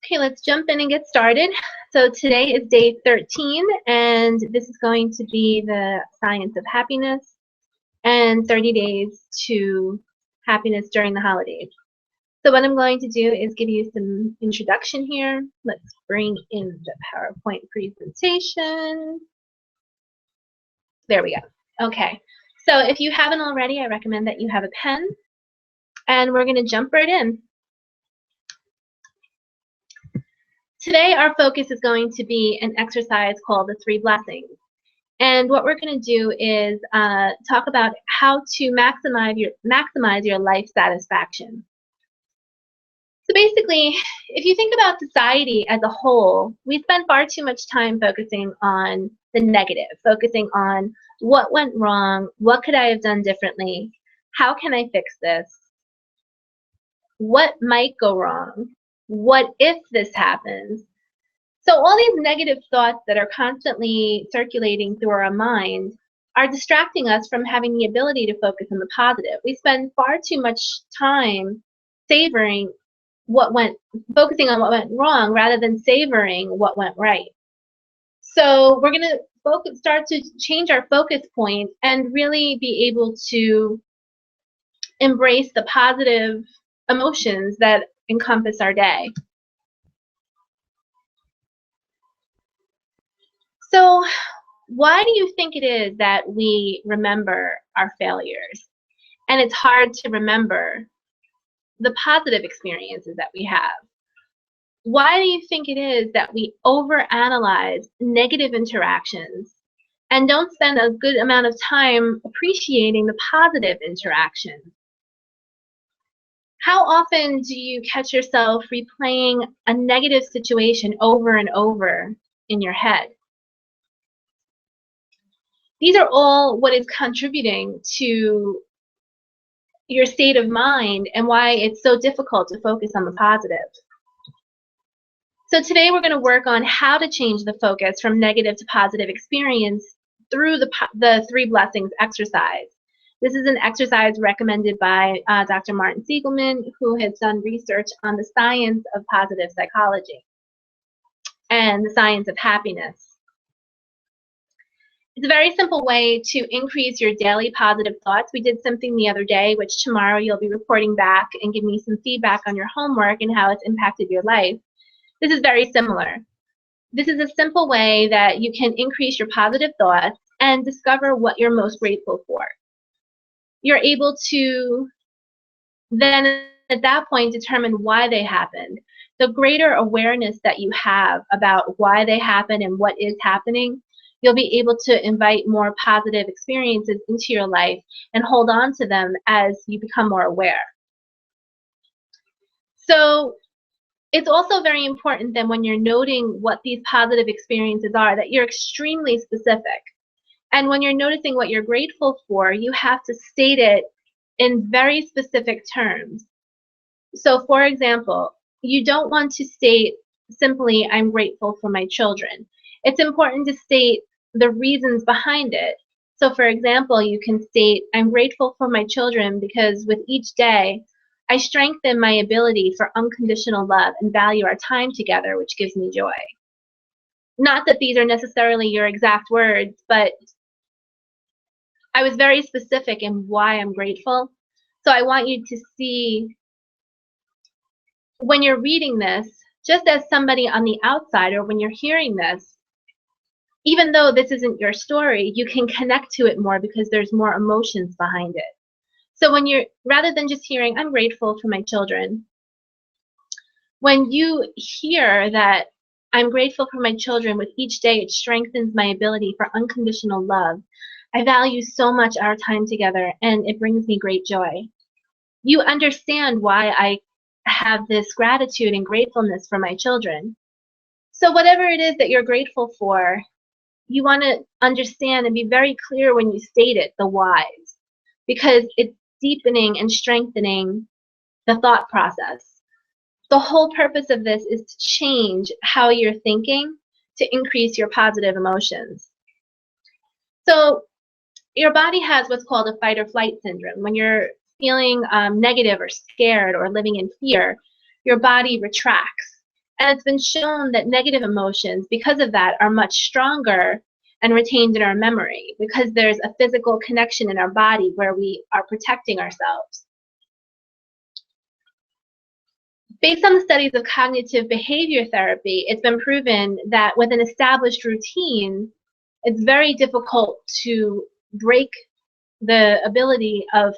Okay, let's jump in and get started. So today is day 13, and this is going to be the science of happiness and 30 days to happiness during the holidays. So what I'm going to do is give you some introduction here. Let's bring in the PowerPoint presentation. There we go. Okay, so if you haven't already, I recommend that you have a pen, and we're going to jump right in. Today, our focus is going to be an exercise called the 3 blessings. And what we're going to do is talk about how to maximize your life satisfaction. So basically, if you think about society as a whole, we spend far too much time focusing on the negative, focusing on what went wrong, what could I have done differently, how can I fix this, what might go wrong, what if this happens. So all these negative thoughts that are constantly circulating through our mind are distracting us from having the ability to focus on the positive. We spend far too much time focusing on what went wrong rather than savoring what went right. So we're going to start to change our focus point and really be able to embrace the positive emotions that encompass our day. So why do you think it is that we remember our failures? And it's hard to remember the positive experiences that we have. Why do you think it is that we overanalyze negative interactions and don't spend a good amount of time appreciating the positive interactions? How often do you catch yourself replaying a negative situation over and over in your head? These are all what is contributing to your state of mind and why it's so difficult to focus on the positive. So today we're going to work on how to change the focus from negative to positive experience through the 3 blessings exercise. This is an exercise recommended by Dr. Martin Siegelman, who has done research on the science of positive psychology and the science of happiness. It's a very simple way to increase your daily positive thoughts. We did something the other day, which tomorrow you'll be reporting back and give me some feedback on your homework and how it's impacted your life. This is very similar. This is a simple way that you can increase your positive thoughts and discover what you're most grateful for. You're able to then at that point determine why they happened. The greater awareness that you have about why they happen and what is happening, you'll be able to invite more positive experiences into your life and hold on to them as you become more aware. So it's also very important then when you're noting what these positive experiences are that you're extremely specific. And when you're noticing what you're grateful for, you have to state it in very specific terms. So for example, you don't want to state simply, I'm grateful for my children. It's important to state the reasons behind it. So for example, you can state, I'm grateful for my children because with each day, I strengthen my ability for unconditional love and value our time together, which gives me joy. Not that these are necessarily your exact words, but I was very specific in why I'm grateful. So I want you to see when you're reading this, just as somebody on the outside, or when you're hearing this, even though this isn't your story, you can connect to it more because there's more emotions behind it. So when you're, rather than just hearing, I'm grateful for my children, when you hear that I'm grateful for my children, with each day it strengthens my ability for unconditional love. I value so much our time together and it brings me great joy. You understand why I have this gratitude and gratefulness for my children. So whatever it is that you're grateful for, you want to understand and be very clear when you state it, the whys, because it's deepening and strengthening the thought process. The whole purpose of this is to change how you're thinking to increase your positive emotions. So your body has what's called a fight or flight syndrome. When you're feeling negative or scared or living in fear, your body retracts. And it's been shown that negative emotions, because of that, are much stronger and retained in our memory because there's a physical connection in our body where we are protecting ourselves. Based on the studies of cognitive behavior therapy, it's been proven that with an established routine, it's very difficult to break the ability of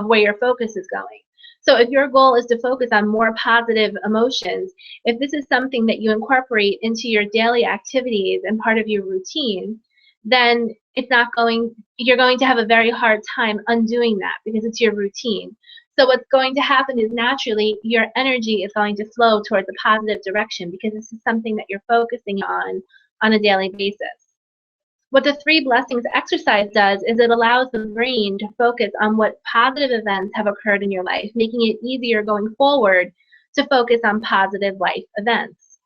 where your focus is going. So if your goal is to focus on more positive emotions, if this is something that you incorporate into your daily activities and part of your routine, then you're going to have a very hard time undoing that because it's your routine. So what's going to happen is naturally your energy is going to flow towards a positive direction because this is something that you're focusing on a daily basis. What the 3 blessings exercise does is it allows the brain to focus on what positive events have occurred in your life, making it easier going forward to focus on positive life events.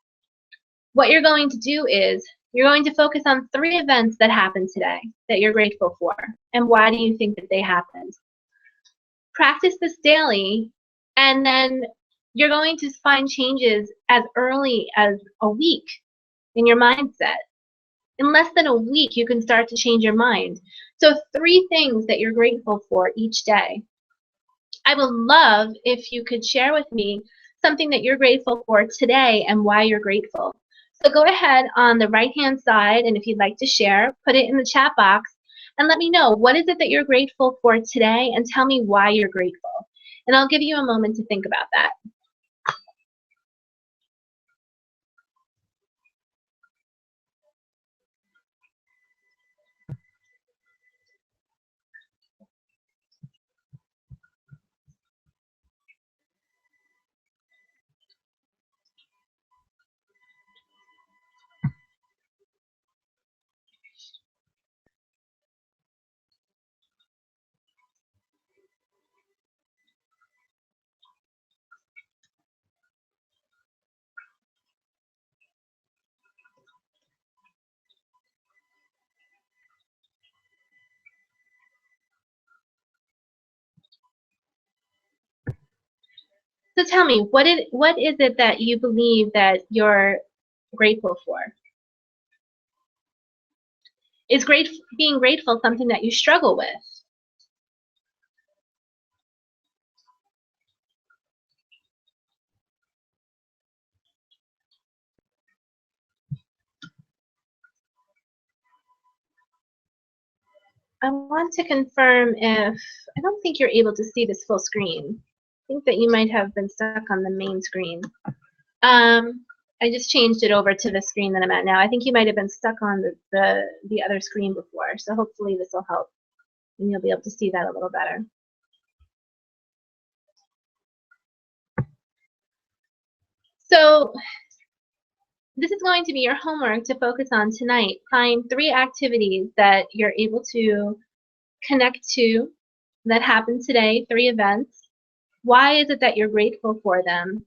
What you're going to do is you're going to focus on 3 events that happened today that you're grateful for, and why do you think that they happened? Practice this daily, and then you're going to find changes as early as a week in your mindset. In less than a week, you can start to change your mind. So 3 things that you're grateful for each day. I would love if you could share with me something that you're grateful for today and why you're grateful. So go ahead on the right-hand side, and if you'd like to share, put it in the chat box and let me know what is it that you're grateful for today and tell me why you're grateful. And I'll give you a moment to think about that. So tell me, what is it that you believe that you're grateful for? Is being grateful something that you struggle with? I want to confirm if, I don't think you're able to see this full screen. I think that you might have been stuck on the main screen. I just changed it over to the screen that I'm at now. I think you might have been stuck on the other screen before, so hopefully this will help and you'll be able to see that a little better. So this is going to be your homework to focus on tonight. Find 3 activities that you're able to connect to that happened today, 3 events. Why is it that you're grateful for them?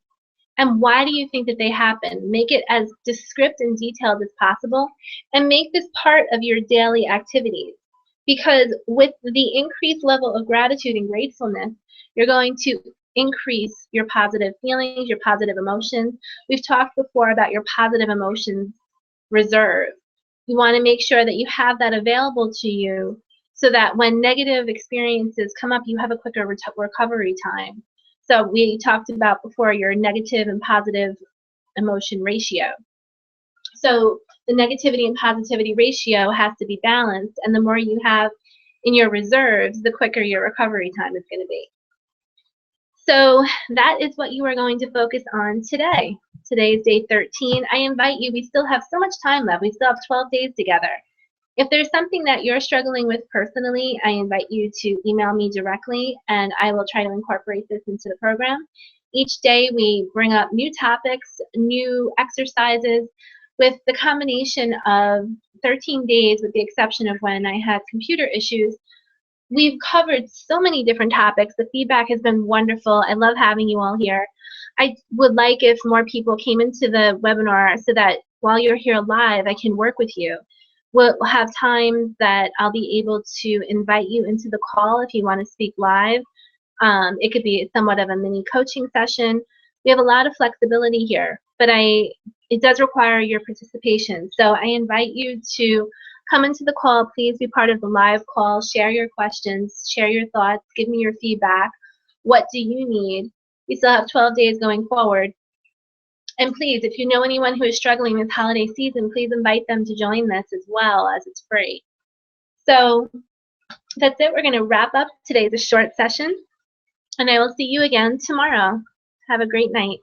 And why do you think that they happen? Make it as descriptive and detailed as possible, and make this part of your daily activities. Because with the increased level of gratitude and gratefulness, you're going to increase your positive feelings, your positive emotions. We've talked before about your positive emotions reserve. You want to make sure that you have that available to you so that when negative experiences come up, you have a quicker recovery time. So we talked about before your negative and positive emotion ratio. So the negativity and positivity ratio has to be balanced, and the more you have in your reserves, the quicker your recovery time is going to be. So that is what you are going to focus on today. Today is day 13. I invite you, we still have so much time left. We still have 12 days together. If there's something that you're struggling with personally, I invite you to email me directly, and I will try to incorporate this into the program. Each day we bring up new topics, new exercises, with the combination of 13 days, with the exception of when I had computer issues. We've covered so many different topics. The feedback has been wonderful. I love having you all here. I would like if more people came into the webinar so that while you're here live, I can work with you. We'll have times that I'll be able to invite you into the call if you want to speak live. It could be somewhat of a mini coaching session. We have a lot of flexibility here. but it does require your participation. So I invite you to come into the call. Please be part of the live call. Share your questions. Share your thoughts. Give me your feedback. What do you need? We still have 12 days going forward. And please, if you know anyone who is struggling this holiday season, please invite them to join this as well, as it's free. So that's it. We're going to wrap up today's short session, and I will see you again tomorrow. Have a great night.